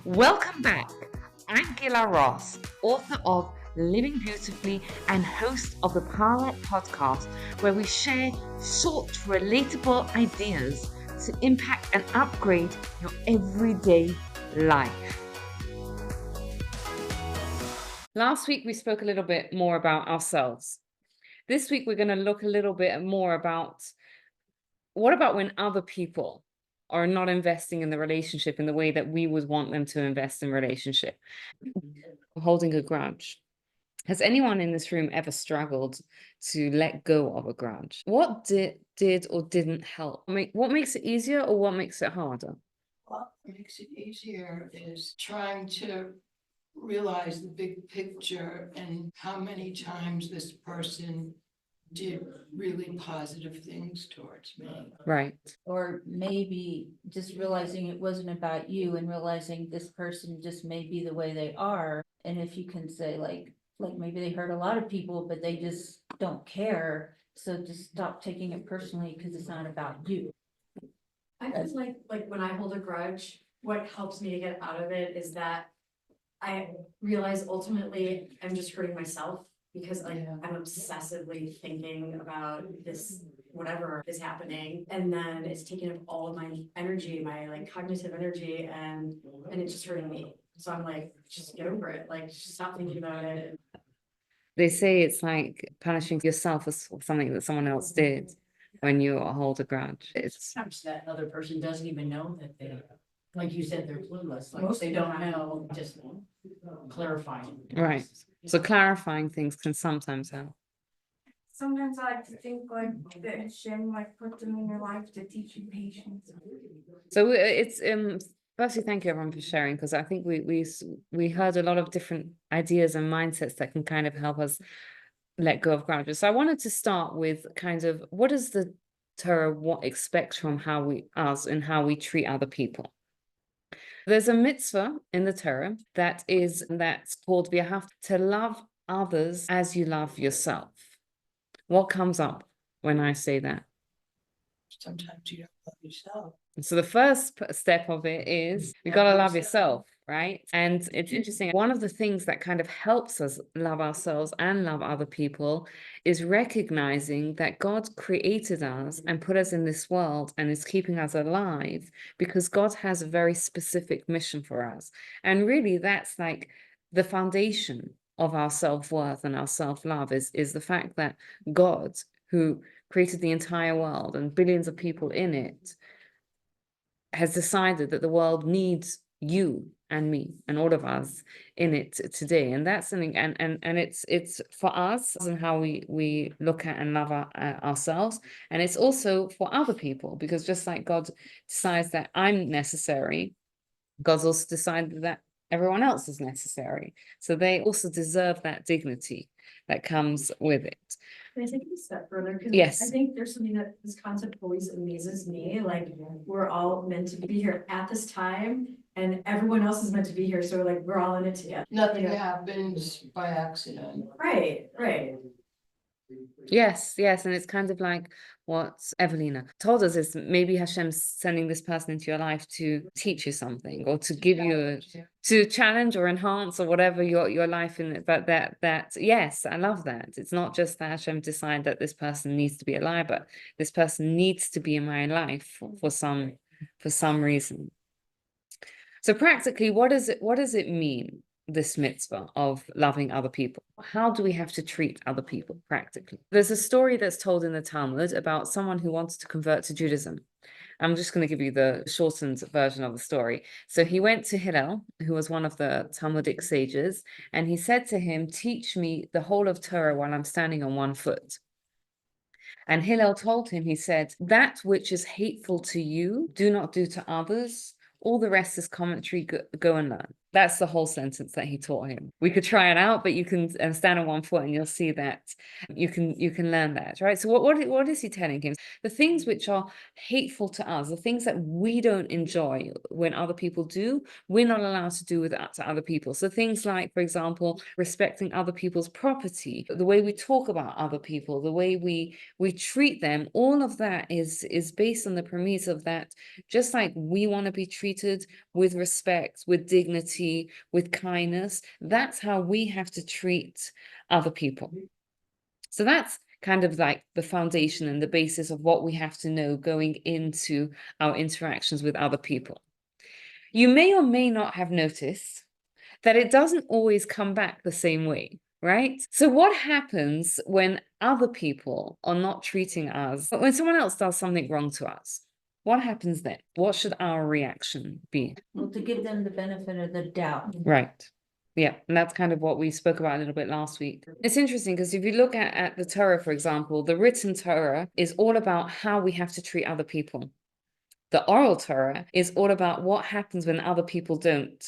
Welcome back. I'm Gila Ross, author of Living Beautifully and host of the Power podcast, where we share short, relatable ideas to impact and upgrade your everyday life. Last week, we spoke a little bit more about ourselves. This week, we're going to look a little bit more about what about when other people are not investing in the relationship in the way that we would want them to invest in relationship. Holding a grudge. Has anyone in this room ever struggled to let go of a grudge? What did or didn't help? What makes it easier or what makes it harder? What makes it easier is trying to realize the big picture and how many times this person did really positive things towards me. Right. Or maybe just realizing it wasn't about you and realizing this person just may be the way they are. And if you can say like maybe they hurt a lot of people, but they just don't care. So just stop taking it personally because it's not about you. I feel like when I hold a grudge, what helps me to get out of it is that I realize ultimately I'm just hurting myself because I'm obsessively thinking about this, whatever is happening. And then it's taking up all of my energy, my like cognitive energy, and it's just hurting me. So I'm like, just get over it. Like, just stop thinking about it. They say it's like punishing yourself for something that someone else did when you hold a grudge. It's Sometimes that other person doesn't even know that they, like you said, they're clueless, like they don't know, just clarifying. right. So clarifying things can sometimes help. Sometimes I like to think like that Hashem like put them in your life to teach you patience. So it's firstly, thank you everyone for sharing, because I think we heard a lot of different ideas and mindsets that can kind of help us let go of grudges. So I wanted to start with kind of what does the Torah expect from how we treat other people. There's a mitzvah in the Torah that's called "V'ahavta," to love others as you love yourself. What comes up when I say that? Sometimes you don't love yourself. So the first step of it is you got to love yourself, right? And it's interesting. One of the things that kind of helps us love ourselves and love other people is recognizing that God created us and put us in this world and is keeping us alive because God has a very specific mission for us. And really, that's like the foundation of our self-worth and our self-love is the fact that God, who created the entire world and billions of people in it, has decided that the world needs you and me and all of us in it today. And that's something, and it's for us and how we look at and love ourselves. And it's also for other people, because just like God decides that I'm necessary, God's also decided that everyone else is necessary. So they also deserve that dignity that comes with it. Can I take it a step further? Because Yes. I think there's something that this concept always amazes me. Like, we're all meant to be here at this time, and everyone else is meant to be here. So like we're all in it together. Nothing happens by accident. Right. Yes, and it's kind of like what Evelina told us is maybe Hashem's sending this person into your life to teach you something or to give you to challenge or enhance or whatever your life in it. But that yes, I love that. It's not just that Hashem decided that this person needs to be alive, but this person needs to be in my life for some reason. So practically, what does it mean, this mitzvah of loving other people? How do we have to treat other people practically? There's a story that's told in the Talmud about someone who wanted to convert to Judaism. I'm just going to give you the shortened version of the story. So he went to Hillel, who was one of the Talmudic sages, and he said to him, "Teach me the whole of Torah while I'm standing on one foot." And Hillel told him, he said, "That which is hateful to you, do not do to others. All the rest is commentary, go and learn." That's the whole sentence that he taught him. We could try it out, but you can stand on one foot and you'll see that you can learn that, right? So what is he telling him? The things which are hateful to us, the things that we don't enjoy when other people do, we're not allowed to do with that to other people. So things like, for example, respecting other people's property, the way we talk about other people, the way we treat them, all of that is based on the premise of that, just like we want to be treated with respect, with dignity, with kindness, that's how we have to treat other people. So that's kind of like the foundation and the basis of what we have to know going into our interactions with other people. You may or may not have noticed that it doesn't always come back the same way, right? So what happens when other people are not treating us, when someone else does something wrong to us? What happens then? What should our reaction be? Well, to give them the benefit of the doubt. Right. Yeah, and that's kind of what we spoke about a little bit last week. It's interesting because if you look at the Torah, for example, the written Torah is all about how we have to treat other people. The oral Torah is all about what happens when other people don't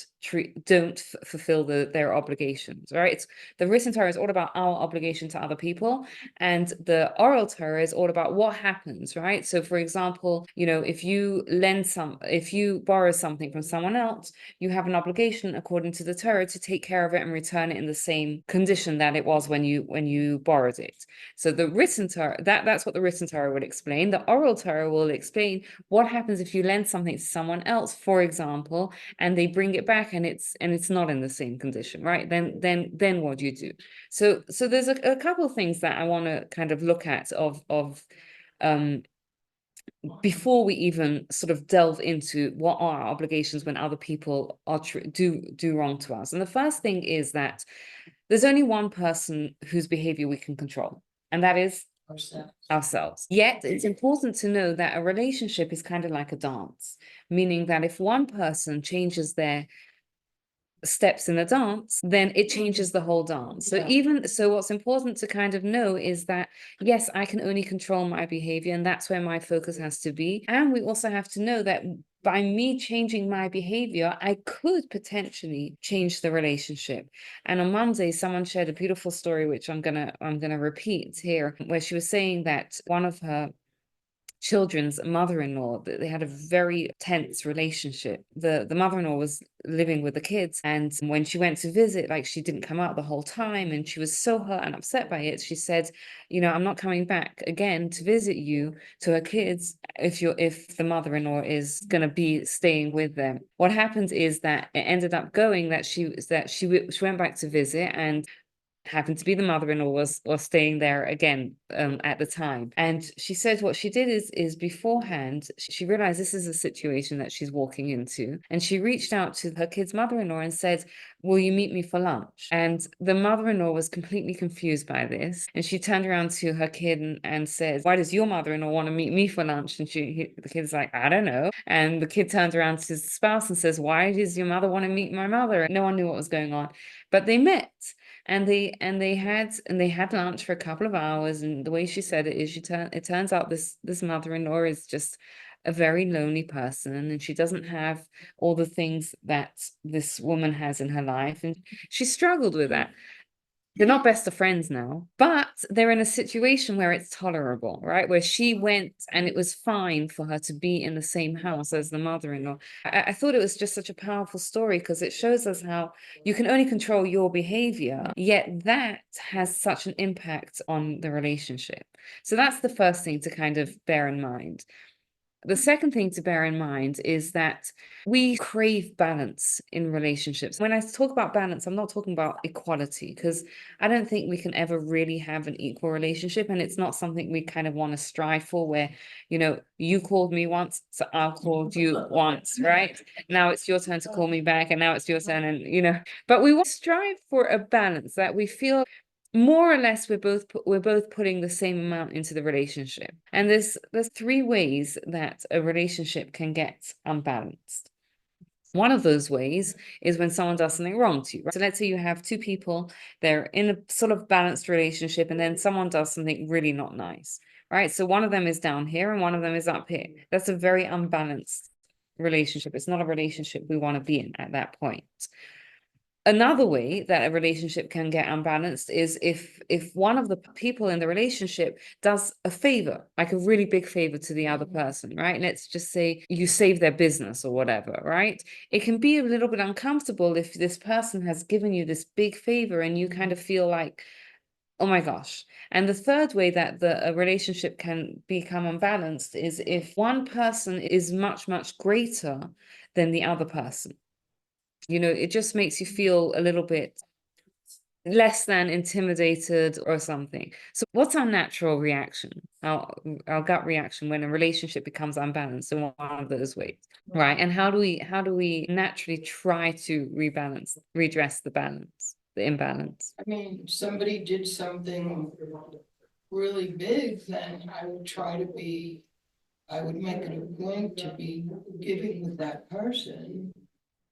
fulfill their obligations, right? The written Torah is all about our obligation to other people, and the oral Torah is all about what happens, right? So, for example, if you borrow something from someone else, you have an obligation according to the Torah to take care of it and return it in the same condition that it was when you borrowed it. So the written Torah, that's what the written Torah would explain. The oral Torah will explain what happens if you lend something to someone else, for example, and they bring it back and it's not in the same condition, right? Then what do you do? So there's a couple of things that I want to kind of look at before we even sort of delve into what are our obligations when other people do wrong to us. And the first thing is that there's only one person whose behavior we can control, and that is ourselves. Yet it's important to know that a relationship is kind of like a dance, meaning that if one person changes their steps in the dance, then it changes the whole dance. So what's important to kind of know is that, yes, I can only control my behavior, and that's where my focus has to be. And we also have to know that by me changing my behavior, I could potentially change the relationship. And on Monday, someone shared a beautiful story, which I'm gonna repeat here, where she was saying that one of her children's mother-in-law, they had a very tense relationship. The mother-in-law was living with the kids, and when she went to visit, like, she didn't come out the whole time, and she was so hurt and upset by it. She said, I'm not coming back again to visit you, to her kids, if the mother-in-law is gonna be staying with them. What happened is that it ended up going that she went back to visit, and happened to be the mother-in-law was staying there again at the time. And she said what she did is beforehand, she realized this is a situation that she's walking into. And she reached out to her kid's mother-in-law and said, will you meet me for lunch? And the mother-in-law was completely confused by this. And she turned around to her kid and said, why does your mother-in-law want to meet me for lunch? And the kid's like, I don't know. And the kid turns around to his spouse and says, why does your mother want to meet my mother? And no one knew what was going on. But they met. And they had lunch for a couple of hours, and the way she said it is, it turns out this mother-in-law is just a very lonely person, and she doesn't have all the things that this woman has in her life, and she struggled with that. They're not best of friends now, but they're in a situation where it's tolerable, right? Where she went and it was fine for her to be in the same house as the mother-in-law. I thought it was just such a powerful story because it shows us how you can only control your behavior, yet that has such an impact on the relationship. So that's the first thing to kind of bear in mind. The second thing to bear in mind is that we crave balance in relationships. When I talk about balance, I'm not talking about equality, because I don't think we can ever really have an equal relationship. And it's not something we kind of want to strive for, where, you called me once, so I'll call you once, right? Now it's your turn to call me back, and now it's your turn. And, but we want to strive for a balance that we feel more or less we're both putting the same amount into the relationship. And there's three ways that a relationship can get unbalanced. One of those ways is when someone does something wrong to you. Right? So let's say you have two people, they're in a sort of balanced relationship, and then someone does something really not nice, right? So one of them is down here and one of them is up here. That's a very unbalanced relationship. It's not a relationship we want to be in at that point. Another way that a relationship can get unbalanced is if one of the people in the relationship does a favor, like a really big favor to the other person, right? Let's just say you save their business or whatever, right? It can be a little bit uncomfortable if this person has given you this big favor and you kind of feel like, oh my gosh. And the third way that a relationship can become unbalanced is if one person is much, much greater than the other person. You know, it just makes you feel a little bit less than intimidated or something. So what's our natural reaction, our gut reaction when a relationship becomes unbalanced in one of those ways, right? And how do we naturally try to redress the imbalance? I mean, if somebody did something really big, then I would make it a point to be giving with that person.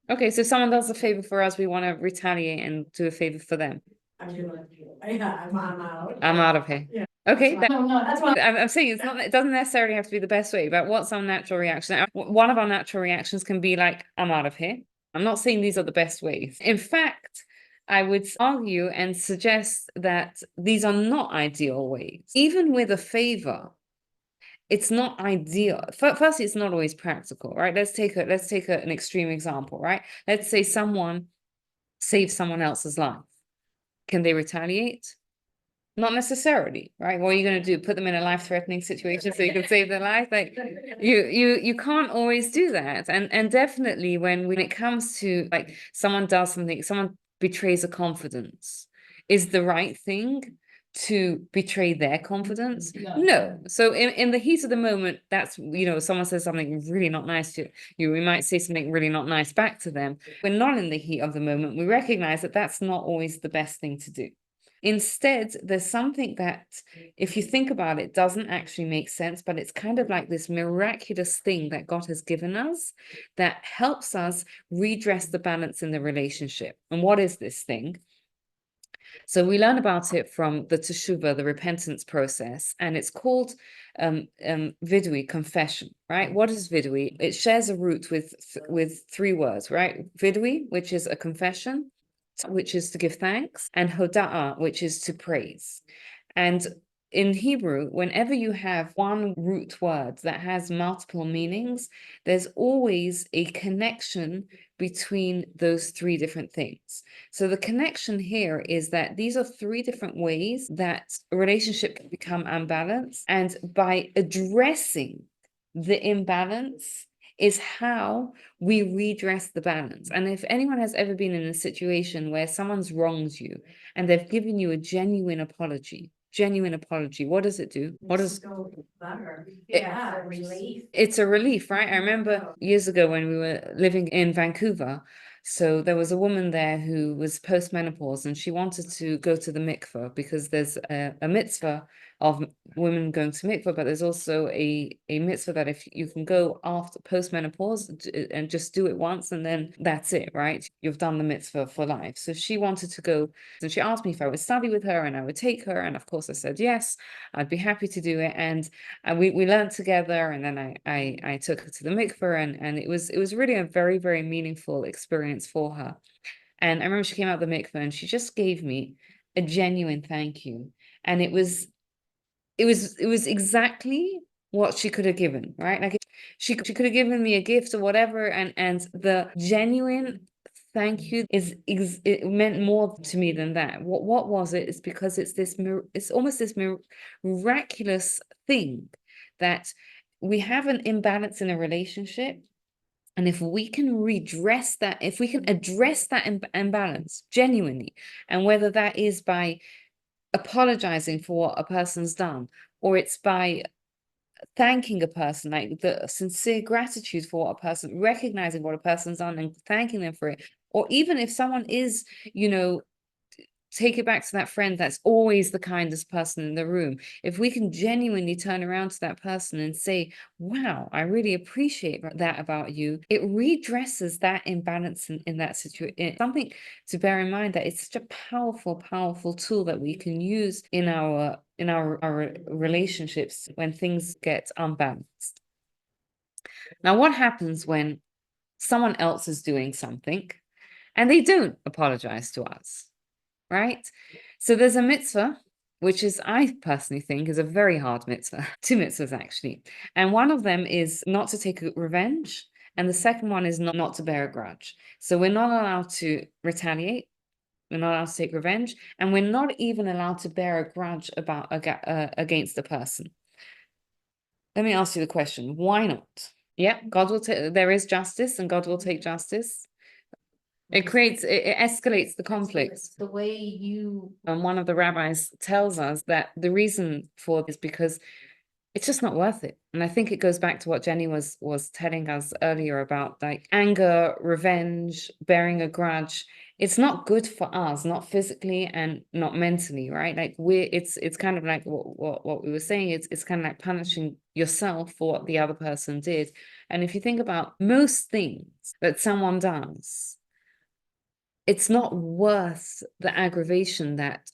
Okay, so if someone does a favor for us, we want to retaliate and do a favor for them. I'm out. I'm out of here. Yeah. Okay, No, no, That's why. I'm saying it's not, it doesn't necessarily have to be the best way, but what's our natural reaction? One of our natural reactions can be like, I'm out of here. I'm not saying these are the best ways. In fact, I would argue and suggest that these are not ideal ways. Even with a favor, it's not ideal. Firstly, it's not always practical, right? Let's take an extreme example, right? Let's say someone saves someone else's life. Can they retaliate? Not necessarily, right? What are you going to do? Put them in a life-threatening situation so you can save their life? Like you can't always do that. And definitely when it comes to like someone does something, someone betrays a confidence, is the right thing to betray their confidence? No. So in the heat of the moment, that's, you know, someone says something really not nice to you, we might say something really not nice back to them. We're not in the heat of the moment. We recognize that that's not always the best thing to do. Instead, there's something that, if you think about it, doesn't actually make sense, but it's kind of like this miraculous thing that God has given us that helps us redress the balance in the relationship. And what is this thing? So we learn about it from the teshuvah, the repentance process, and it's called vidui, confession, right? What is vidui? It shares a root with three words, right? Vidui, which is a confession, which is to give thanks, and hoda'ah, which is to praise. And in Hebrew, whenever you have one root word that has multiple meanings, there's always a connection between those three different things. So the connection here is that these are three different ways that a relationship can become unbalanced. And by addressing the imbalance is how we redress the balance. And if anyone has ever been in a situation where someone's wronged you and they've given you a genuine apology, what does it do? What does Go better? It- Yeah, relief. it's a relief, right? I remember years ago when we were living in Vancouver. So there was a woman there who was postmenopause and she wanted to go to the mikveh because there's a mitzvah of women going to mikveh, but there's also a mitzvah that if you can go after postmenopause and just do it once and then that's it, right? You've done the mitzvah for life. So she wanted to go and she asked me if I would study with her and I would take her. And of course I said, yes, I'd be happy to do it. And we learned together and then I took her to the mikveh and it was really a very, very meaningful experience for her. And I remember she came out of the mikveh and she just gave me a genuine thank you. And it was exactly what she could have given, right? Like she could have given me a gift or whatever, and the genuine thank you it meant more to me than that. What was it? It's because it's almost this miraculous thing that we have an imbalance in a relationship. And if we can redress that, if we can address that imbalance genuinely, and whether that is by apologizing for what a person's done, or it's by thanking a person, like the sincere gratitude for what a person, recognizing what a person's done and thanking them for it, or even if someone is, you know, take it back to that friend that's always the kindest person in the room. If we can genuinely turn around to that person and say, wow, I really appreciate that about you, it redresses that imbalance in that situation. Something to bear in mind that it's such a powerful, powerful tool that we can use in our relationships when things get unbalanced. Now, what happens when someone else is doing something and they don't apologize to us, right? So there's a mitzvah, which is, I personally think, is a very hard mitzvah. Two mitzvahs, actually. And one of them is not to take revenge. And the second one is not to bear a grudge. So we're not allowed to retaliate. We're not allowed to take revenge. And we're not even allowed to bear a grudge against a person. Let me ask you the question. Why not? Yeah, God will take, there is justice and God will take justice. It escalates the conflict. The way you, And one of the rabbis tells us that the reason for this is because it's just not worth it. And I think it goes back to what Jenny was telling us earlier about like anger, revenge, bearing a grudge. It's not good for us, not physically and not mentally, right? Like it's kind of like what we were saying, it's kind of like punishing yourself for what the other person did. And if you think about most things that someone does, it's not worth the aggravation that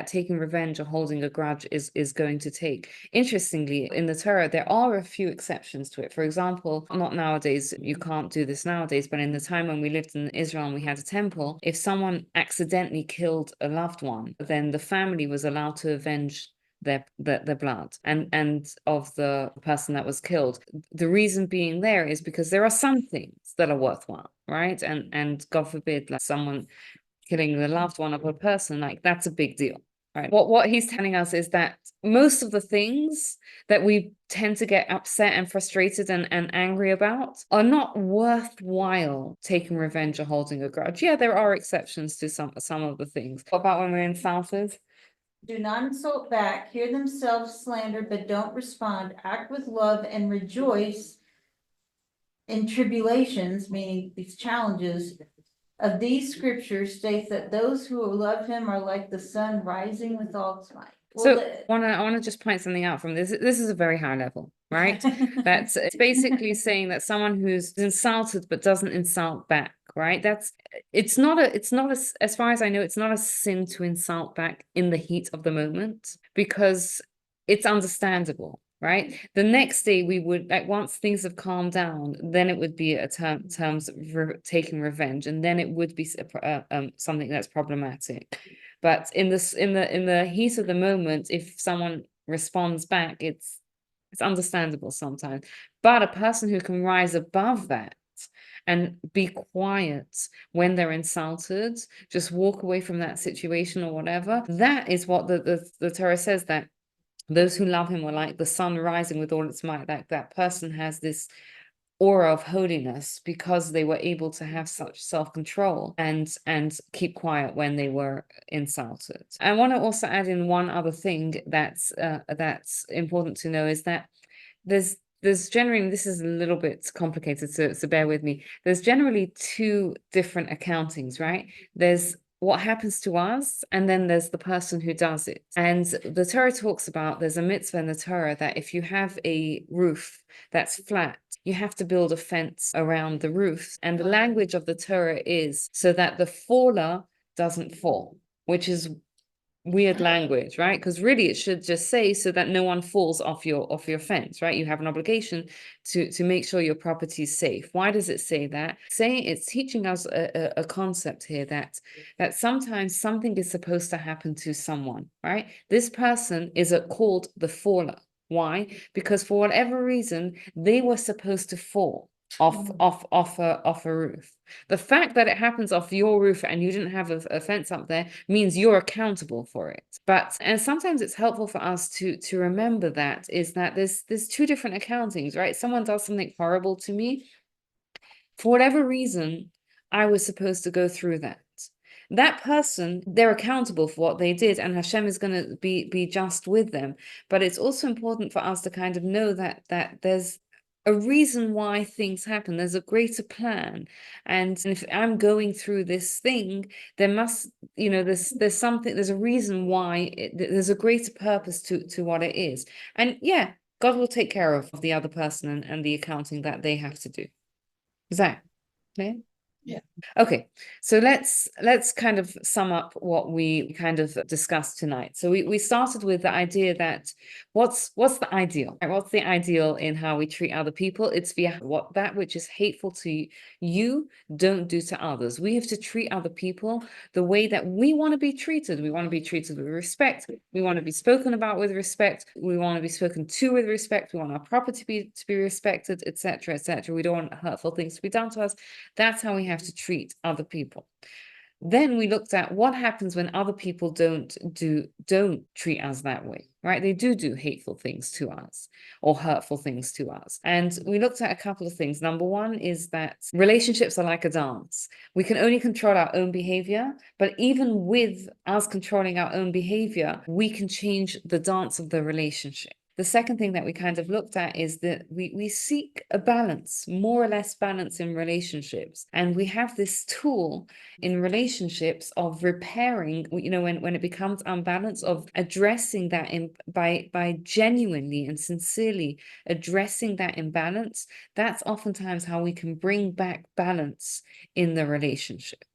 taking revenge or holding a grudge is going to take. Interestingly, in the Torah, there are a few exceptions to it. For example, not nowadays, you can't do this nowadays, but in the time when we lived in Israel and we had a temple, if someone accidentally killed a loved one, then the family was allowed to avenge their blood and of the person that was killed. The reason being there is because there are some things that are worthwhile, right? And God forbid, like someone killing the loved one of a person, like that's a big deal, right? What he's telling us is that most of the things that we tend to get upset and frustrated and angry about are not worthwhile taking revenge or holding a grudge. Yeah, there are exceptions to some of the things. What about when we're insulted? do not insult back, hear themselves slander, but don't respond. Act with love and rejoice in tribulations, meaning these challenges of these scriptures states that those who love him are like the sun rising with all its might. So I want to just point something out from this. This is a very high level, right? That's it's basically saying that someone who's insulted but doesn't insult back, right? It's not as far as I know, it's not a sin to insult back in the heat of the moment because it's understandable, right? The next day we would, like, once things have calmed down, then it would be terms of taking revenge, and then it would be something that's problematic. But in the heat of the moment, if someone responds back, it's understandable sometimes. But a person who can rise above that and be quiet when they're insulted, just walk away from that situation or whatever, that is what the Torah says, that those who love him are like the sun rising with all its might. That person has this aura of holiness because they were able to have such self-control and keep quiet when they were insulted. I want to also add in one other thing that's important to know, is that there's generally, this is a little bit complicated, so bear with me. There's generally two different accountings, right? There's what happens to us, and then there's the person who does it. And the Torah talks about, there's a mitzvah in the Torah that if you have a roof that's flat, you have to build a fence around the roof. And the language of the Torah is so that the faller doesn't fall, which is weird language, right? Because really it should just say so that no one falls off your fence, right? You have an obligation to make sure your property is safe. Why does it say that? It's teaching us a concept here that sometimes something is supposed to happen to someone, right? This person is called the faller. Why? Because for whatever reason they were supposed to fall off a roof. The fact that it happens off your roof and you didn't have a fence up there means you're accountable for it. And sometimes it's helpful for us to remember that there's two different accountings, right? Someone does something horrible to me. For whatever reason, I was supposed to go through that. That person, they're accountable for what they did, and Hashem is going to be just with them. But it's also important for us to kind of know that there's a reason why things happen. There's a greater plan. And if I'm going through this thing, there must, there's something, there's a reason why, there's a greater purpose to what it is. And yeah, God will take care of the other person and the accounting that they have to do. Is that clear? Okay, so let's kind of sum up what we kind of discussed tonight. So we started with the idea that what's the ideal? Right? What's the ideal in how we treat other people? It's that which is hateful to you, don't do to others. We have to treat other people the way that we want to be treated. We want to be treated with respect. We want to be spoken about with respect. We want to be spoken to with respect. We want our property to be respected, etc., etc. We don't want hurtful things to be done to us. That's how we have to treat other people. Then we looked at what happens when other people don't treat us that way, right? They do hateful things to us or hurtful things to us. And we looked at a couple of things. Number one is that relationships are like a dance. We can only control our own behavior, but even with us controlling our own behavior, we can change the dance of the relationship. The second thing that we kind of looked at is that we seek a balance, more or less balance in relationships. And we have this tool in relationships of repairing, when it becomes unbalanced, of addressing that by genuinely and sincerely addressing that imbalance. That's oftentimes how we can bring back balance in the relationship.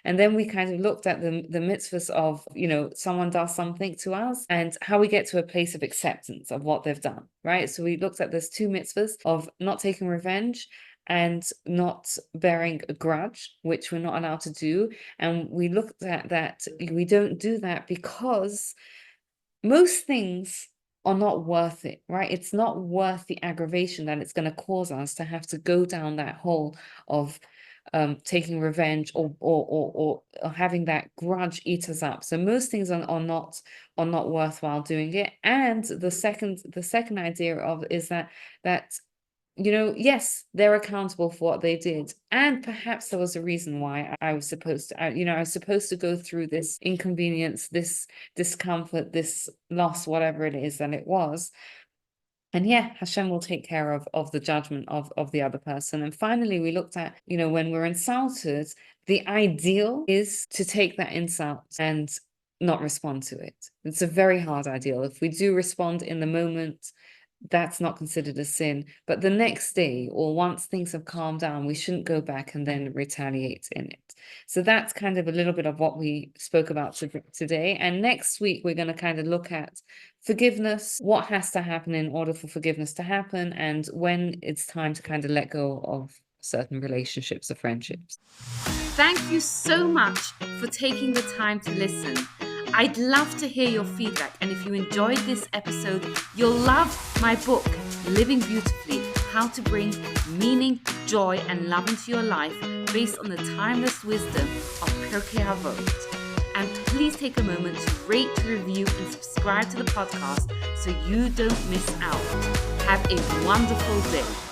And then we kind of looked at the mitzvahs of, someone does something to us and how we get to a place of acceptance of what they've done, right? So we looked at those two mitzvahs of not taking revenge and not bearing a grudge, which we're not allowed to do. And we looked at that we don't do that because most things are not worth it, right? It's not worth the aggravation that it's going to cause us to have to go down that hole of taking revenge or having that grudge eat us up. So most things are not worthwhile doing it. And the second idea of is that yes, they're accountable for what they did, and perhaps there was a reason why I was supposed to, I was supposed to go through this inconvenience, this discomfort, this loss, whatever it is that it was. And Hashem will take care of the judgment of the other person. And finally, we looked at, when we're insulted, the ideal is to take that insult and not respond to it. It's a very hard ideal. If we do respond in the moment, that's not considered a sin. But the next day, or once things have calmed down, we shouldn't go back and then retaliate in it. So that's kind of a little bit of what we spoke about today. And next week, we're going to kind of look at forgiveness, what has to happen in order for forgiveness to happen, and when it's time to kind of let go of certain relationships or friendships. Thank you so much for taking the time to listen. I'd love to hear your feedback, and if you enjoyed this episode, you'll love my book, Living Beautifully, How to Bring Meaning, Joy, and Love into Your Life, based on the timeless wisdom of Pirkei Avot. And please take a moment to rate, review, and subscribe to the podcast so you don't miss out. Have a wonderful day.